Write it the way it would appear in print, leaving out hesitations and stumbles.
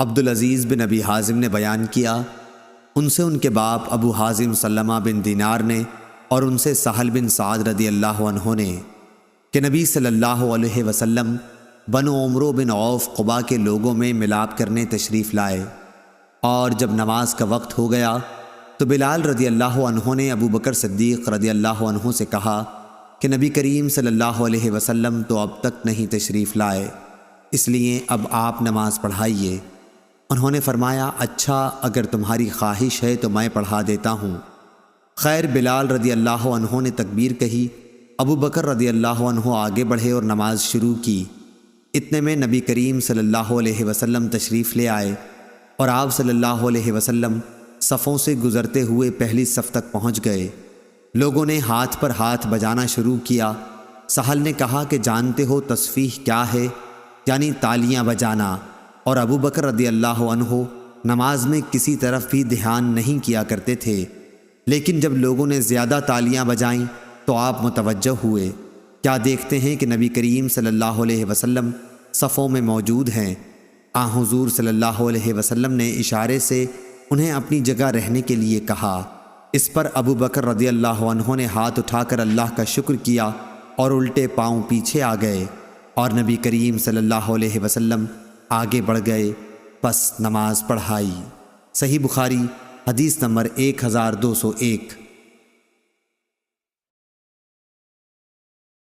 عبدالعزیز بن ابی حازم نے بیان کیا، ان سے ان کے باپ ابو حازم سلمہ بن دینار نے اور ان سے سہل بن سعد رضی اللہ عنہ نے کہ نبی صلی اللہ علیہ وسلم بنو عمرو بن عوف قباء کے لوگوں میں ملاپ کرنے تشریف لائے، اور جب نماز کا وقت ہو گیا تو بلال رضی اللہ عنہ نے ابو بکر صدیق رضی اللہ عنہ سے کہا کہ نبی کریم صلی اللہ علیہ وسلم تو اب تک نہیں تشریف لائے، اس لیے اب آپ نماز پڑھائیے۔ انہوں نے فرمایا، اچھا اگر تمہاری خواہش ہے تو میں پڑھا دیتا ہوں۔ خیر بلال رضی اللہ عنہ نے تکبیر کہی، ابو بکر رضی اللہ عنہ آگے بڑھے اور نماز شروع کی۔ اتنے میں نبی کریم صلی اللہ علیہ وسلم تشریف لے آئے اور آپ صلی اللہ علیہ وسلم صفوں سے گزرتے ہوئے پہلی صف تک پہنچ گئے۔ لوگوں نے ہاتھ پر ہاتھ بجانا شروع کیا۔ سہل نے کہا کہ جانتے ہو تصفیح کیا ہے؟ یعنی تالیاں بجانا۔ اور ابو بکر رضی اللہ عنہ نماز میں کسی طرف بھی دھیان نہیں کیا کرتے تھے، لیکن جب لوگوں نے زیادہ تالیاں بجائیں تو آپ متوجہ ہوئے۔ کیا دیکھتے ہیں کہ نبی کریم صلی اللہ علیہ وسلم صفوں میں موجود ہیں۔ حضور صلی اللہ علیہ وسلم نے اشارے سے انہیں اپنی جگہ رہنے کے لیے کہا۔ اس پر ابو بکر رضی اللہ عنہ نے ہاتھ اٹھا کر اللہ کا شکر کیا اور الٹے پاؤں پیچھے آ گئے، اور نبی کریم صلی اللہ علیہ وسلم آگے بڑھ گئے، پس نماز پڑھائی۔ صحیح بخاری حدیث نمبر 1201۔